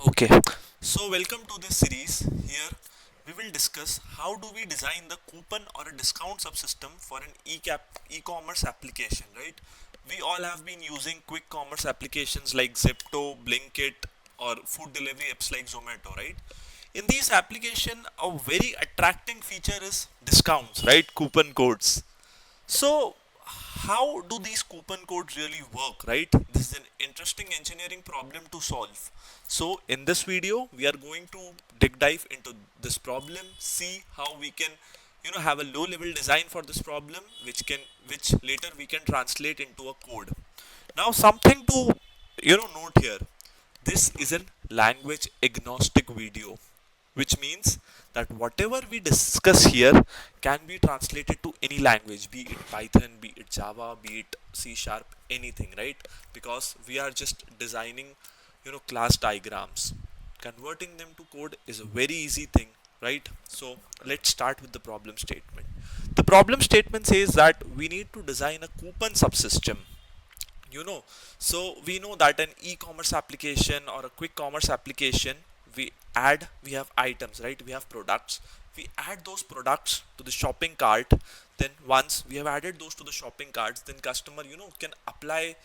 Okay, so welcome to this series. Here we will discuss how do we design the coupon or a discount subsystem for an e-commerce application, right? We all have been using quick commerce applications like Zepto, Blinkit, or food delivery apps like Zomato, right? In these application, a very attracting feature is discounts, right? Coupon codes. So, how do these coupon codes really work, right? This is an interesting engineering problem to solve. So, in this video, we are going to dive into this problem, see how we can, have a low-level design for this problem, which later we can translate into a code. Now, something to, note here. This is a language agnostic video, which means that whatever we discuss here can be translated to any language, be it Python, be it Java, be it C sharp, anything, right? Because we are just designing, class diagrams. Converting them to code is a very easy thing, right? So let's start with the problem statement. The problem statement says that we need to design a coupon subsystem, you know so we know that an e-commerce application or a quick commerce application, we have items, right? We have products. We add those products to the shopping cart. Then once we have added those to the shopping carts, then customer, can apply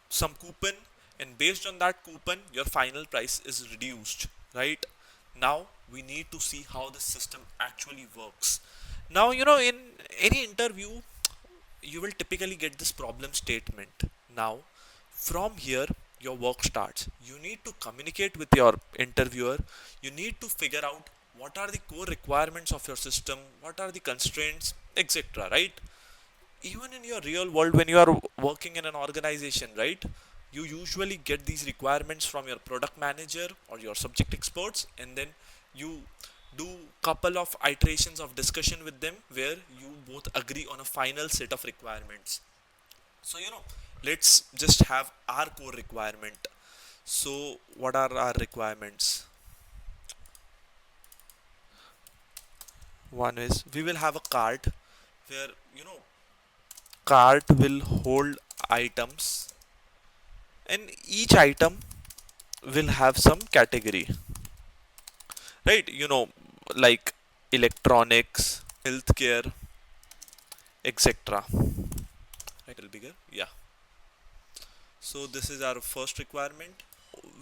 some coupon, and based on that coupon your final price is reduced, right? Now we need to see how the system actually works. Now, in any interview you will typically get this problem statement. Now, from here, your work starts. You need to communicate with your interviewer. You need to figure out what are the core requirements of your system, what are the constraints, etc. Right? Even in your real world, when you are working in an organization, right? You usually get these requirements from your product manager or your subject experts, and then you do couple of iterations of discussion with them where you both agree on a final set of requirements. So, let's just have our core requirement. So what are our requirements? One is we will have a cart where, cart will hold items, and each item will have some category, right? Like electronics, healthcare, etc. Right, a little bigger. Yeah. So this is our first requirement.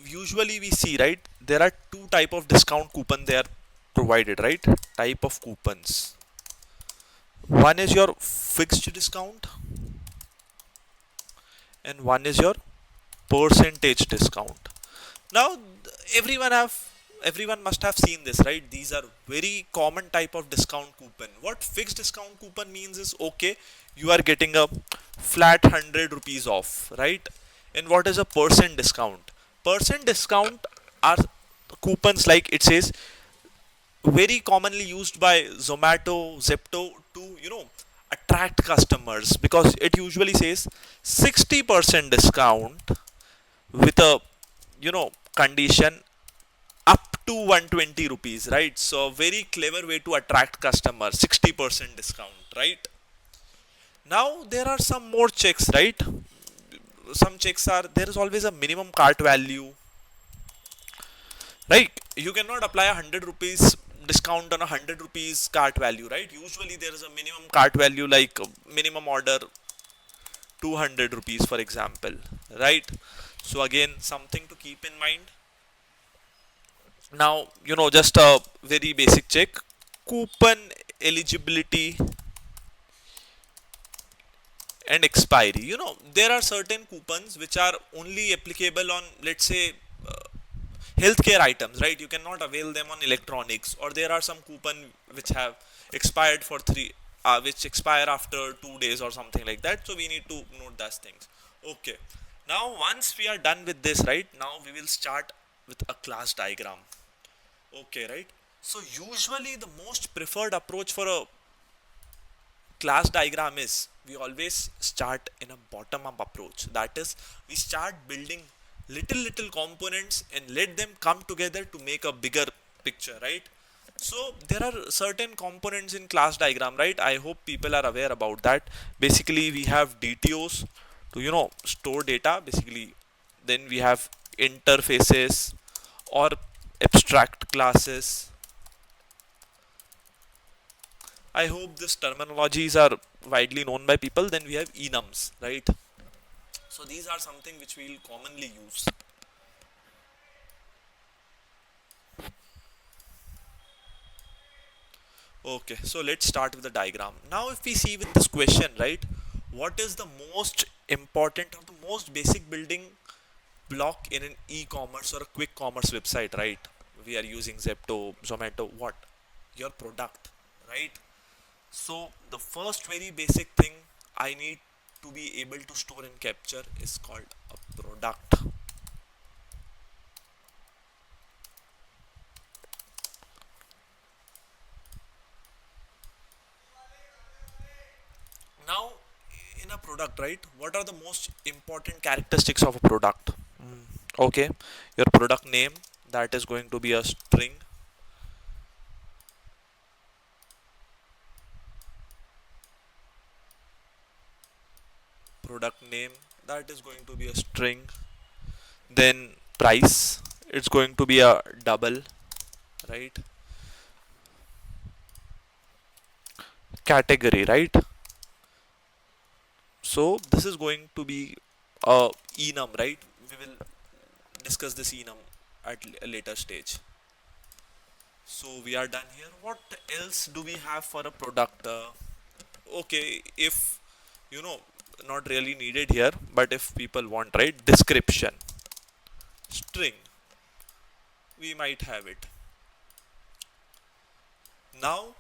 Usually we see, right, there are two type of discount coupon they are provided, right? Type of coupons. One is your fixed discount, and one is your percentage discount. Now everyone must have seen this, right? These are very common type of discount coupon. What fixed discount coupon means is, okay, you are getting a flat 100 rupees off, right? And what is a percent discount? Percent discount are coupons, like it says, very commonly used by Zomato, Zepto to, attract customers, because it usually says 60% discount with a, condition up to 120 rupees, right? So very clever way to attract customers, 60% discount, right? Now there are some more checks, right? Some checks are, there is always a minimum cart value, right? You cannot apply a 100 rupees discount on a 100 rupees cart value, right? Usually there is a minimum cart value, like minimum order 200 rupees, for example, right? So again, something to keep in mind. Now, just a very basic check. Coupon eligibility and expiry. There are certain coupons which are only applicable on, let's say, healthcare items, right? You cannot avail them on electronics. Or there are some coupon which have expired for which expire after 2 days or something like that. So we need to note those things. Okay. Now, once we are done with this, right? Now we will start with a class diagram. Okay, right? So usually the most preferred approach for a class diagram is, we always start in a bottom up approach. That is, we start building little components and let them come together to make a bigger picture, right? So there are certain components in class diagram, right? I hope people are aware about that. Basically we have DTOs to, store data, basically. Then we have interfaces, or abstract classes. I hope these terminologies are widely known by people. Then we have enums, right? So these are something which we will commonly use. Okay, so let's start with the diagram. Now, if we see with this question, right, what is the most important or the most basic building block in an e-commerce or a quick commerce website, right? We are using Zepto, Zomato, what? Your product, right? So, the first very basic thing I need to be able to store and capture is called a product. Now, in a product, right, what are the most important characteristics of a product? Okay, your product name, that is going to be a string. Product name, that is going to be a string. Then price, it's going to be a double, right? Category, right? So this is going to be a enum, right? We will discuss this enum at a later stage. So we are done here. What else do we have for a product? Okay, if you know, not really needed here, but if people want, right, description, string, we might have it. Now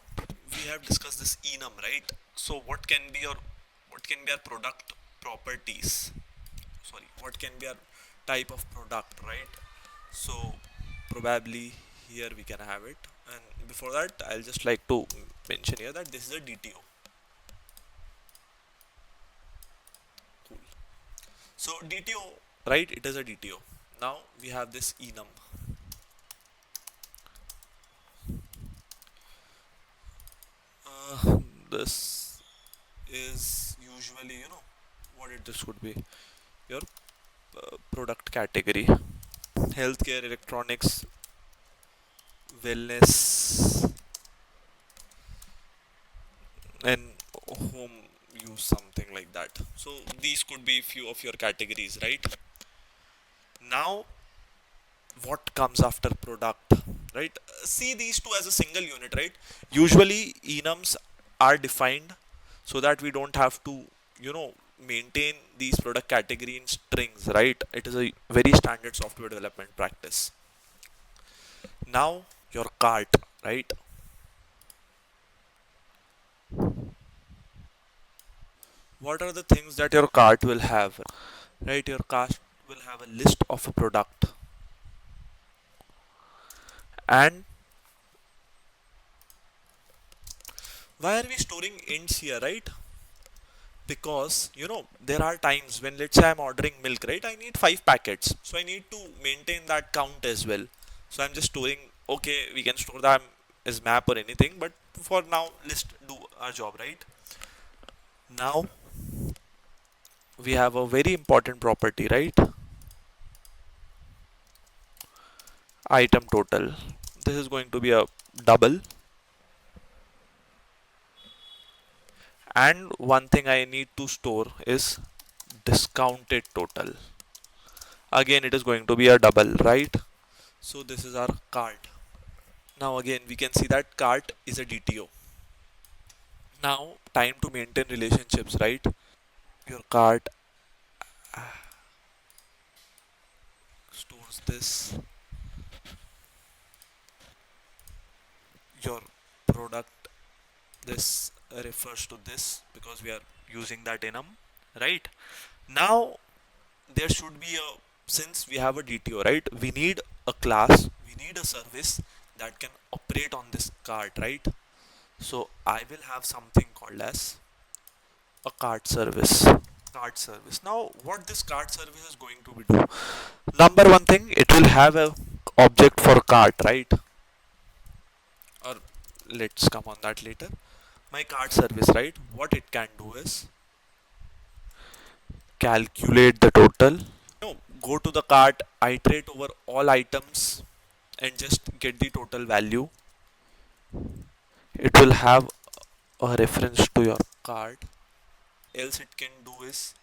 we have discussed this enum, right? So what can be our product properties? Sorry, what can be our type of product, right? So probably here we can have it. And before that, I'll just like to mention here that this is a DTO. Cool. So DTO, right? It is a DTO. Now we have this enum. This is usually, what it this would be your product category: healthcare, electronics, wellness, and home use, something like that. So these could be few of your categories, right? Now, what comes after product, right? See these two as a single unit, right? Usually enums are defined so that we don't have to, you know maintain these product category in strings, right? It is a very standard software development practice. Now your cart, right? What are the things that your cart will have, right? Your cart will have a list of a product. And why are we storing ints here, right? Because there are times when, let's say, I'm ordering milk, right? I need 5 packets, so I need to maintain that count as well. So I'm just storing. Okay, we can store that as map or anything, but for now let's do our job, right? Now we have a very important property, right? Item total. This is going to be a double. And one thing I need to store is discounted total. Again, it is going to be a double, right? So this is our cart. Now again, we can see that cart is a DTO. Now time to maintain relationships, right? Your cart stores this. Your product, this refers to this because we are using that enum, right? Now there should be a, since we have a DTO, right? We need a class, we need a service that can operate on this cart, right? So I will have something called as a cart service. Cart service. Now what this cart service is going to be do? Number one thing, it will have a object for cart, right? Or let's come on that later. My cart service, right? What it can do is calculate the total. Go to the cart, iterate over all items, and just get the total value. It will have a reference to your card. Else it can do is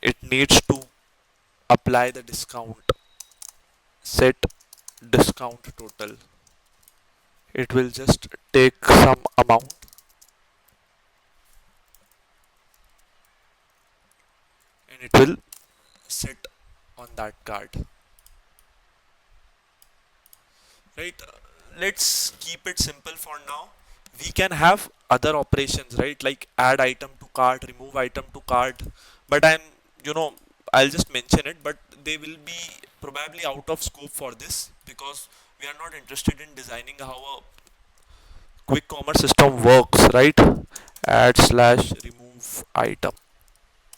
it needs to apply the discount, set discount total. It will just take some amount and it will set on that card, right? Let's keep it simple for now. We can have other operations, right, like add item to cart, remove item to cart, but you know I'll just mention it, but they will be probably out of scope for this because we are not interested in designing how a quick commerce system works, right? Add slash remove item,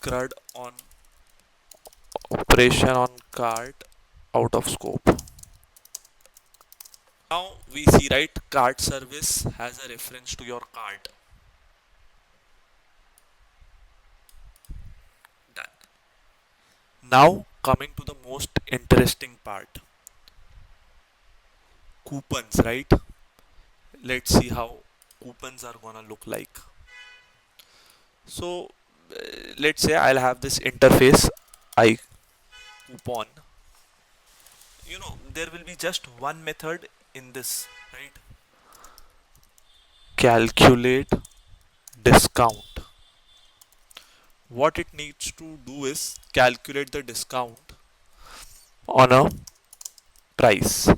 crud on operation on cart, out of scope. Now we see, right, cart service has a reference to your cart. Done. Now coming to the most interesting part, coupons, right? Let's see how coupons are gonna look like. So let's say I'll have this interface I coupon. There will be just one method in this, right? Calculate discount. What it needs to do is calculate the discount on a price,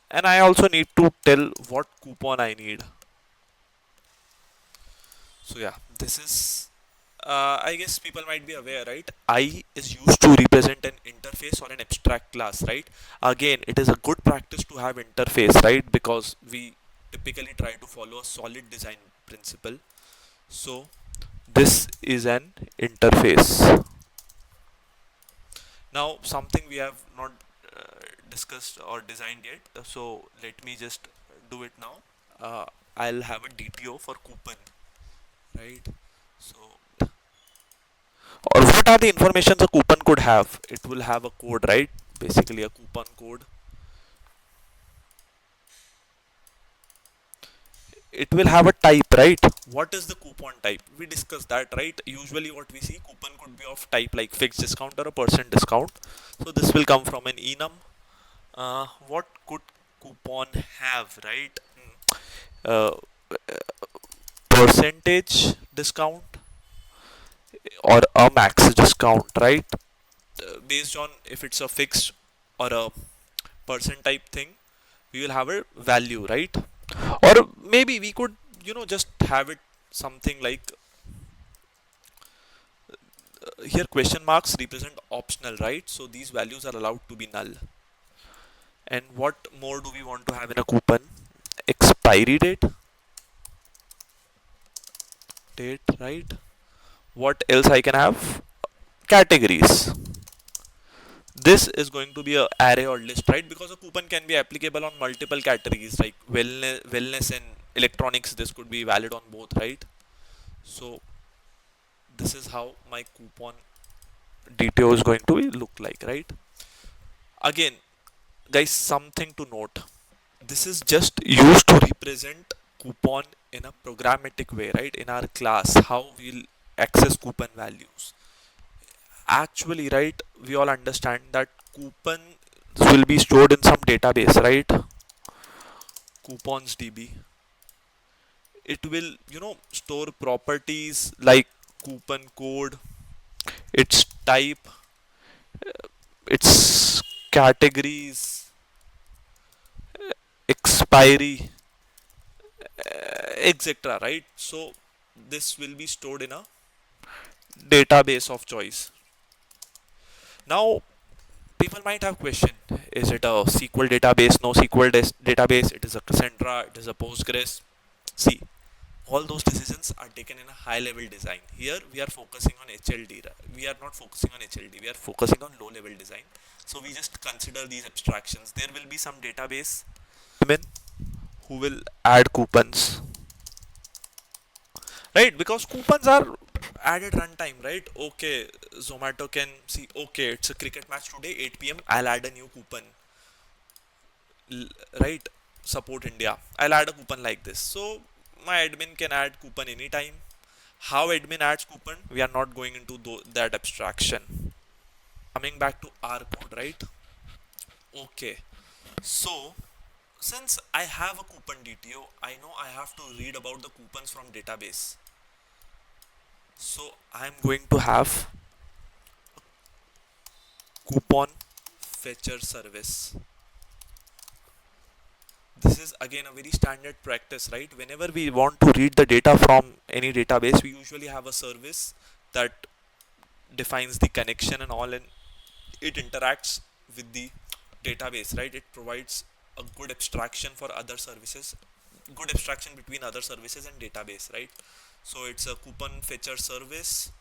and I also need to tell what coupon I need. So yeah, this is I guess people might be aware, right? I is used to represent an interface or an abstract class, right? Again, it is a good practice to have interface, right? Because we typically try to follow a solid design principle. So this is an interface. Now something we have not discussed or designed yet. So let me just do it now. I'll have a DTO for coupon, right? So or what are the informations a coupon could have? It will have a code, right? Basically a coupon code. It will have a type, right? What is the coupon type? We discussed that, right? Usually what we see, coupon could be of type like fixed discount or a percent discount. So this will come from an enum. What could coupon have, right? Uh, Percentage discount or a max discount, right? Based on if it's a fixed or a percent type thing, we will have a value, right? Or maybe we could just have it something like here question marks represent optional, right? So these values are allowed to be null. And what more do we want to have in a coupon? Expiry date, right? What else I can have? Categories. This is going to be a array or list, right? Because a coupon can be applicable on multiple categories like wellness and electronics. This could be valid on both, right? So this is how my coupon DTO is going to look like, right? Again, guys, something to note. This is just used to represent coupon in a programmatic way, right? In our class, how we'll access coupon values. Actually, right, we all understand that coupons will be stored in some database, right? Coupons DB. It will, store properties like coupon code, its type, its categories, expiry, etc. Right? So this will be stored in a database of choice. Now people might have question: is it a SQL database? No SQL database? It is a Cassandra? It is a Postgres? See, all those decisions are taken in a high level design. Here we are focusing on HLD. We are not focusing on HLD. We are focusing on low level design. So we just consider these abstractions. There will be some database admin who will add coupons, right? Because coupons are added runtime, right? Okay, Zomato can see, okay, it's a cricket match today 8 p.m., I'll add a new coupon. Right? Support India, I'll add a coupon like this. So my admin can add coupon anytime. How admin adds coupon, we are not going into that abstraction. Coming back to our code, right? Okay, so since I have a coupon DTO, I know I have to read about the coupons from database. So I'm going to have coupon fetcher service. This is again a very standard practice, right? Whenever we want to read the data from any database, we usually have a service that defines the connection and all, and it interacts with the database, right? It provides a good abstraction for other services, good abstraction between other services and database, right? So it's a coupon fetcher service.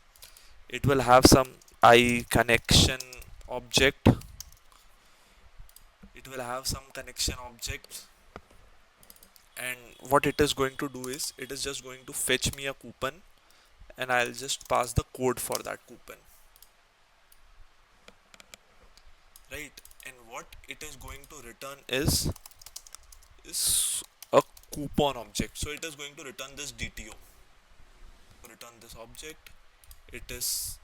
It will have some I connection object. It will have some connection objects, and what it is going to do is it is just going to fetch me a coupon, and I'll just pass the code for that coupon, right? And what it is going to return is a coupon object. So it is going to return this DTO, return this object. It is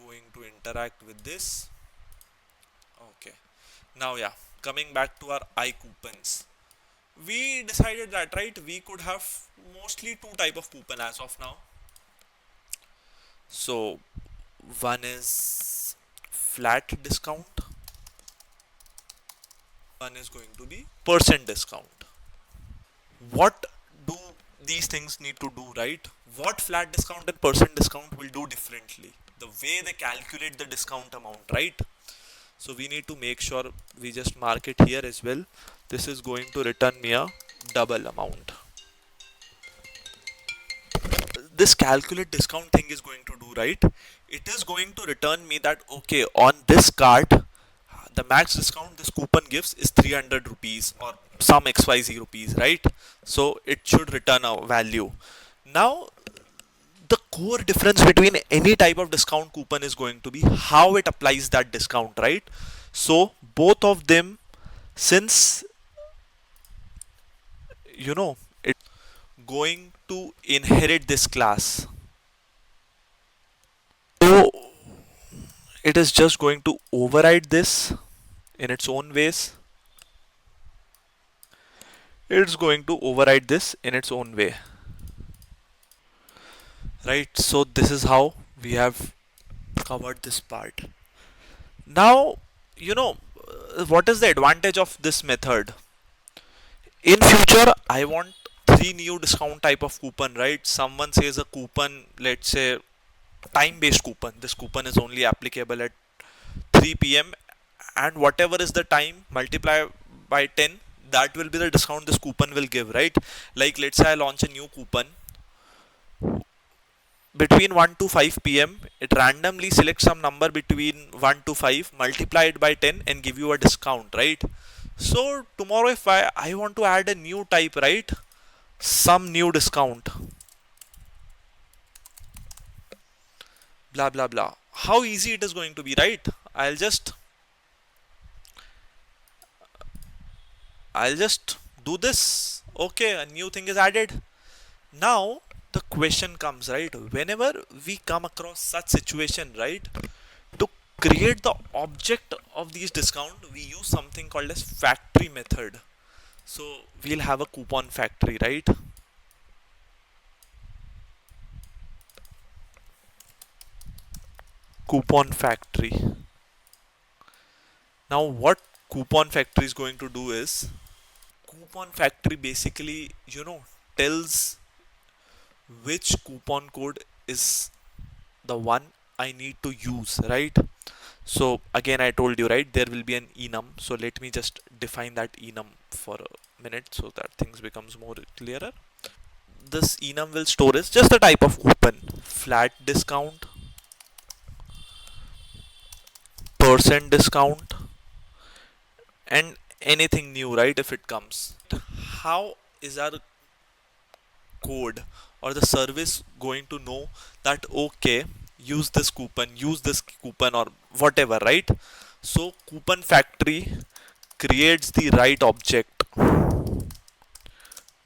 going to interact with this. Okay, now yeah, coming back to our I coupons, we decided that, right, we could have mostly two type of coupon as of now. So one is flat discount, one is going to be percent discount. What do these things need to do, right? What flat discount and percent discount will do differently, the way they calculate the discount amount, right? So we need to make sure we just mark it here as well. This is going to return me a double amount. This calculate discount thing is going to do, right? It is going to return me that, okay, on this card the max discount this coupon gives is 300 rupees or some xyz rupees, right? So it should return a value. Now the core difference between any type of discount coupon is going to be how it applies that discount, right? So both of them, since it going to inherit this class, so it is just going to override this in its own ways. It's going to override this in its own way, right? So this is how we have covered this part. Now, you know, what is the advantage of this method? In future, I want three new discount type of coupon, right? Someone says a coupon, let's say time-based coupon. This coupon is only applicable at 3 p.m. and whatever is the time multiply by 10, that will be the discount this coupon will give, right? Like let's say I launch a new coupon between 1 to 5 p.m. It randomly selects some number between 1 to 5, multiply it by 10 and give you a discount, right? So tomorrow if I want to add a new type, right, some new discount, blah blah blah, how easy it is going to be, right? I'll just do this. Okay, a new thing is added. Now the question comes, right? Whenever we come across such situation, right, to create the object of these discount, we use something called as factory method. So we'll have a coupon factory, right? Coupon factory. Now what coupon factory is going to do is, coupon factory basically, tells which coupon code is the one I need to use, right? So again, I told you, right, there will be an enum. So let me just define that enum for a minute so that things becomes more clearer. This enum will store is just the type of coupon, flat discount, percent discount, and anything new, right, if it comes. How is our code or the service going to know that okay, use this coupon or whatever, right? So coupon factory creates the right object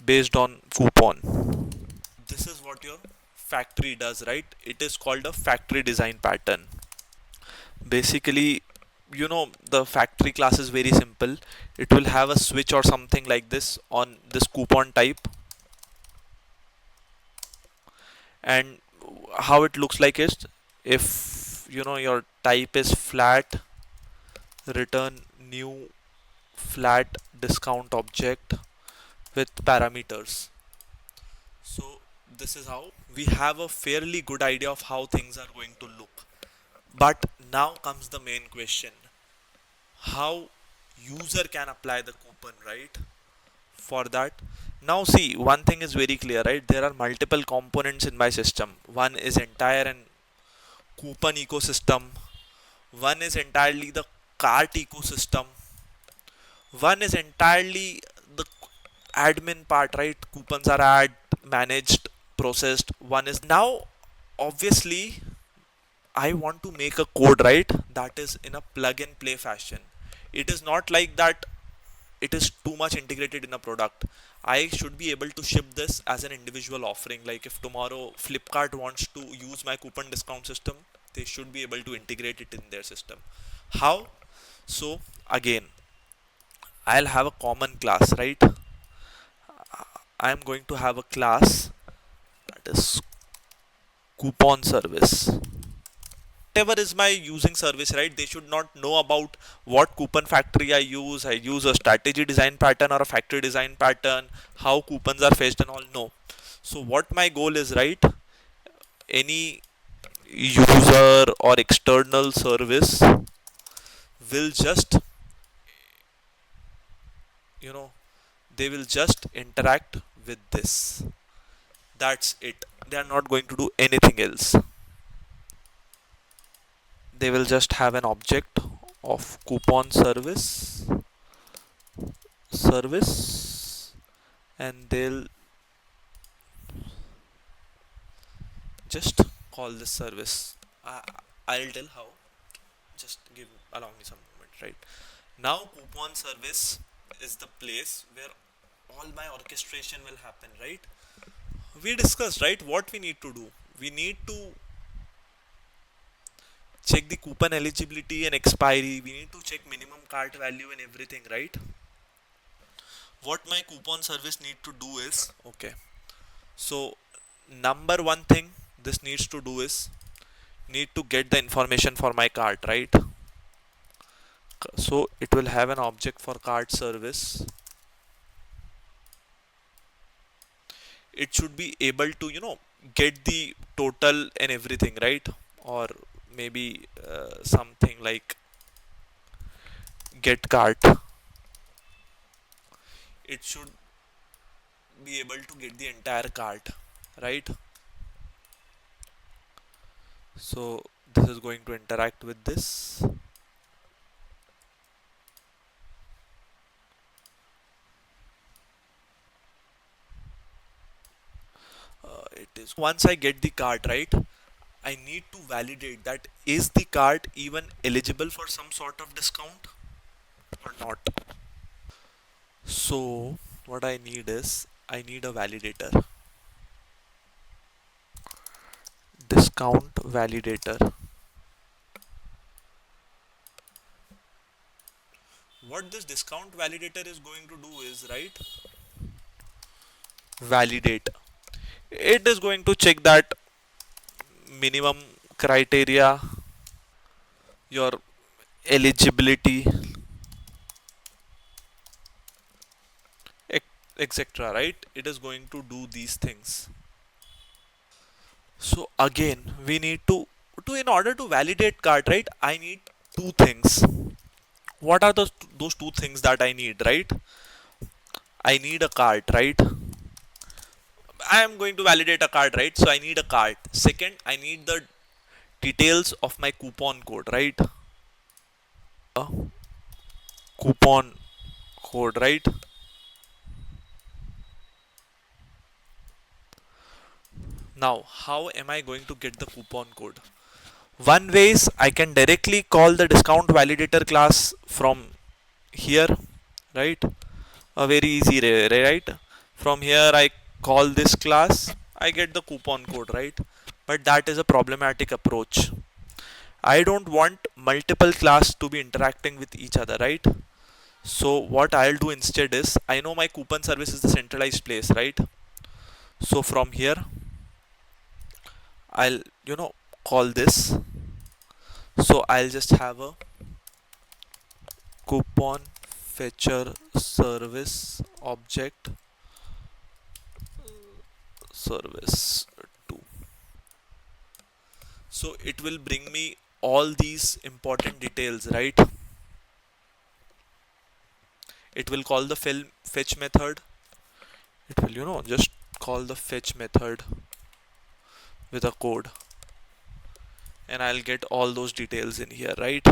based on coupon. This is what your factory does, right? It is called a factory design pattern. Basically, the factory class is very simple. It will have a switch or something like this on this coupon type, and how it looks like is, if your type is flat, return new flat discount object with parameters. So this is how we have a fairly good idea of how things are going to look. But now comes the main question: how user can apply the coupon, right? For that, now see, one thing is very clear, right? There are multiple components in my system. One is entire and coupon ecosystem, one is entirely the cart ecosystem, one is entirely the admin part, right? Coupons are managed, processed. One is now, obviously, I want to make a code, right, that is in a plug and play fashion. It is not like that it is too much integrated in a product. I should be able to ship this as an individual offering. Like if tomorrow Flipkart wants to use my coupon discount system, they should be able to integrate it in their system. How? So again, I'll have a common class, right? I'm going to have a class that is coupon service. Whatever is my using service, right? They should not know about what coupon factory I use. I use a strategy design pattern or a factory design pattern, how coupons are fetched and all. No. So what my goal is, right? Any user or external service will just, you know, they will just interact with this. That's it. They are not going to do anything else. They will just have an object of coupon service, and they'll just call this service. I'll tell how. Just allow me some moment, right? Now coupon service is the place where all my orchestration will happen, right? We discussed, right, what we need to do. We need to check the coupon eligibility and expiry. We need to check minimum cart value and everything, right? What my coupon service need to do is, okay, so number one thing this needs to do is need to get the information for my cart, right? So it will have an object for cart service. It should be able to get the total and everything, right? Or maybe something like get cart. It should be able to get the entire cart, right? So this is going to interact with this. It is once I get the cart, right, I need to validate that is the cart even eligible for some sort of discount or not. So what I need is I need a validator, discount validator. What this discount validator is going to do is, right, validate. It is going to check that minimum criteria, your eligibility, etc., right? It is going to do these things. So again, we need to in order to validate cart, right, I need two things. What are those two things that I need, right? I need a cart, right? I am going to validate a cart, right? So I need a cart. Second, I need the details of my coupon code, right? A coupon code, right? Now how am I going to get the coupon code? One way is I can directly call the discount validator class from here, right? A very easy way, right? From here I call this class, I get the coupon code, right? But that is a problematic approach. I don't want multiple class to be interacting with each other, right? So what I'll do instead is, I know my coupon service is the centralized place, right? So from here I'll call this. So I'll just have a coupon fetcher service object service 2. So it will bring me all these important details, right? It will call the fetch method. It will just call the fetch method with a code, and I'll get all those details in here, right?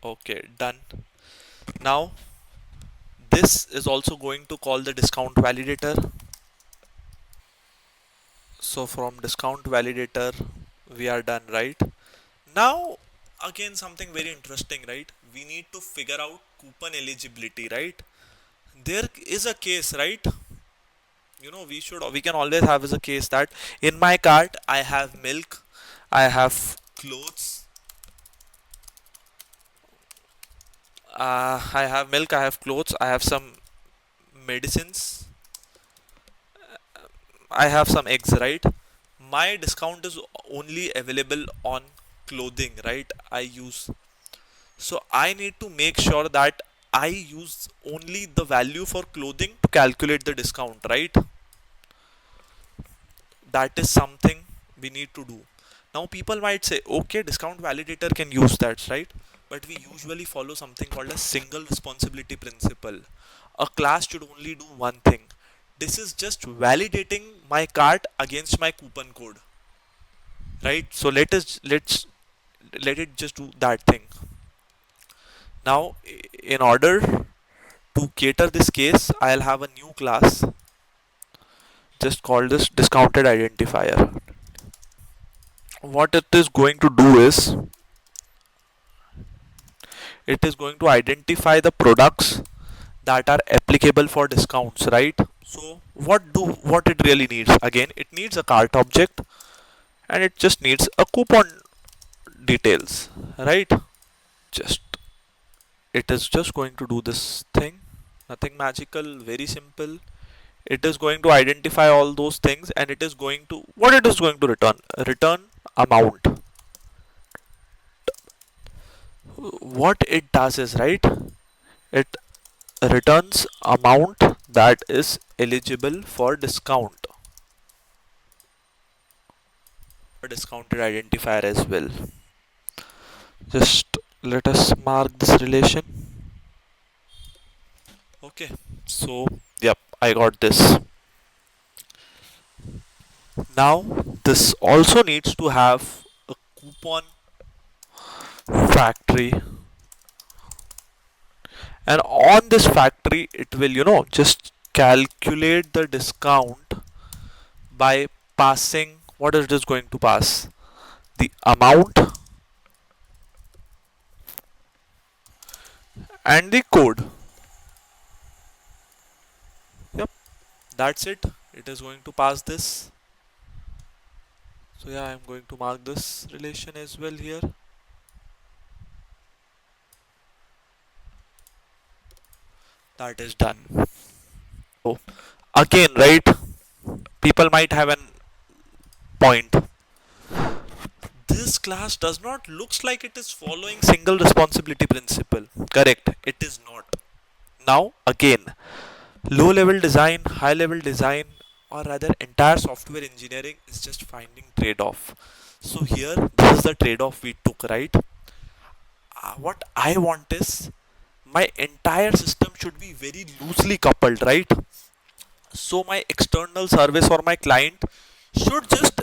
Okay, done. Now this is also going to call the discount validator. So from discount validator we are done, right? Now again something very interesting, right? We need to figure out coupon eligibility, right? There is a case, right? We can always have as a case that in my cart I have milk, I have clothes, I have clothes, I have some medicines, I have some eggs, right? My discount is only available on clothing, right? I use. So I need to make sure that I use only the value for clothing to calculate the discount, right? That is something we need to do. Now people might say, okay, discount validator can use that, right? But we usually follow something called a single responsibility principle. A class should only do one thing. This is just validating my cart against my coupon code, right? So let it just do that thing. Now in order to cater this case, I'll have a new class just called this discounted identifier. What it is going to do is, it is going to identify the products that are applicable for discounts, right? So what it really needs, again it needs a cart object, and it just needs a coupon details, right? Just it is just going to do this thing, nothing magical, very simple. It is going to identify all those things, and it is going to, what it is going to return amount. What it does is, right, it returns amount that is eligible for discount, a discounted identifier as well. Just let us mark this relation. Okay, so yep, I got this. Now this also needs to have a coupon factory, and on this factory it will just calculate the discount by passing, what is it going to pass, the amount and the code. Yep, that's it. It is going to pass this. So yeah, I'm going to mark this relation as well here. That is done. So again, right, people might have an point. This class does not looks like it is following single responsibility principle. Correct, it is not. Now again, low level design, high level design, or rather entire software engineering is just finding trade-off. So here this is the trade-off we took, right? What I want is my entire system should be very loosely coupled, right? So my external service or my client should just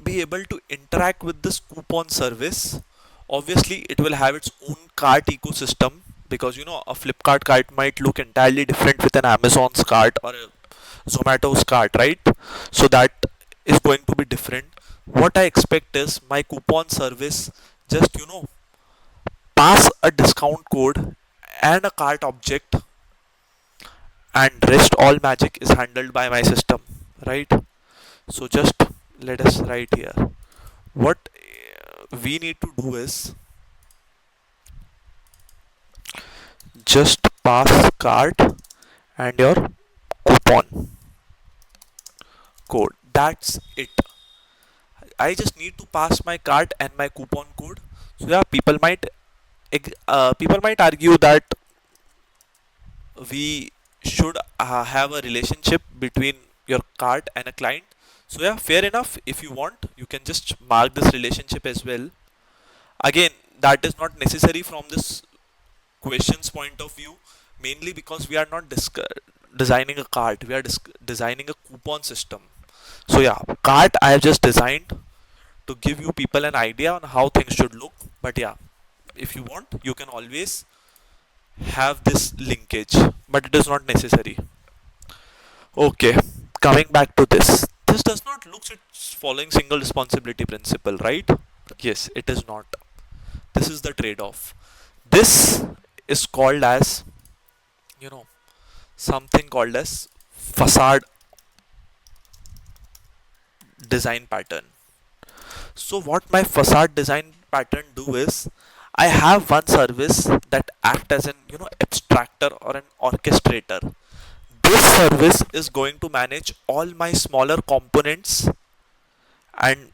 be able to interact with this coupon service. Obviously it will have its own cart ecosystem, because a Flipkart cart might look entirely different with an Amazon's cart, or Zomato's cart, right? So that is going to be different. What I expect is my coupon service just pass a discount code and a cart object, and rest all magic is handled by my system, right? So just let us write here. What we need to do is just pass cart and your coupon code. That's it. I just need to pass my cart and my coupon code. So yeah, people might argue that we should have a relationship between your cart and a client. So yeah, fair enough. If you want, you can just mark this relationship as well. Again, that is not necessary from this questions point of view, mainly because we are not designing a cart, we are designing a coupon system. So yeah, cart I have just designed to give you people an idea on how things should look. But yeah, if you want, you can always have this linkage, but it is not necessary. Okay, coming back to this does not look it's following single responsibility principle, right? Yes, it is not. This is the trade-off. This is called as, you know something called as facade design pattern. So what my facade design pattern do is, I have one service that act as an abstractor or an orchestrator. This service is going to manage all my smaller components and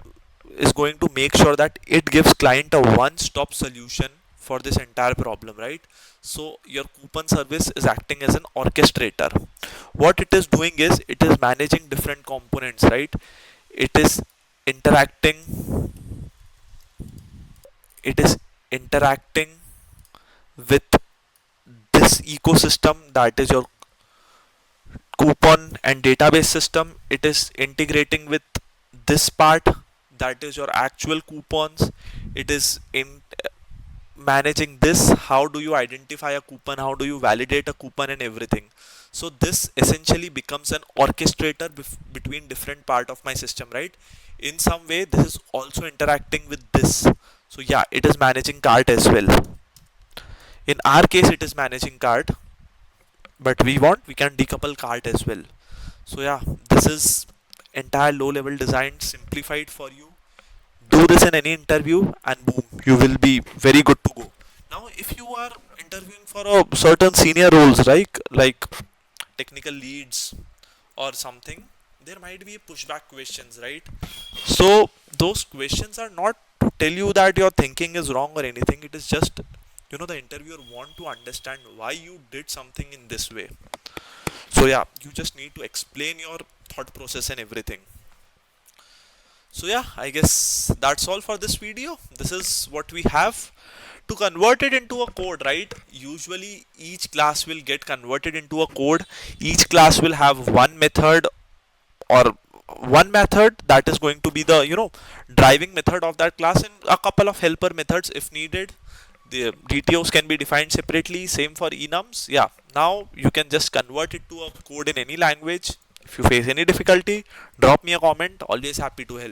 is going to make sure that it gives client a one-stop solution for this entire problem, right? So your coupon service is acting as an orchestrator. What it is doing is, it is managing different components, right? It is interacting it is interacting with this ecosystem, that is your coupon and database system. It is integrating with this part, that is your actual coupons. It is in managing this, how do you identify a coupon, how do you validate a coupon, and everything. So this essentially becomes an orchestrator between different part of my system, right? In some way this is also interacting with this. So yeah, it is managing cart as well. In our case it is managing cart, but we can decouple cart as well. So yeah, this is entire low level design simplified for you. Do this in any interview and boom, you will be very good to go. Now if you are interviewing for a certain senior roles, right, like technical leads or something, there might be pushback questions, right? So those questions are not to tell you that your thinking is wrong or anything. It is just, the interviewer want to understand why you did something in this way. So yeah, you just need to explain your thought process and everything. So yeah, I guess that's all for this video. This is what we have. To convert it into a code, right? Usually each class will get converted into a code. Each class will have one method, or one method that is going to be the driving method of that class, and a couple of helper methods if needed. The DTOs can be defined separately, same for enums. Yeah, now you can just convert it to a code in any language. If you face any difficulty, drop me a comment, always happy to help.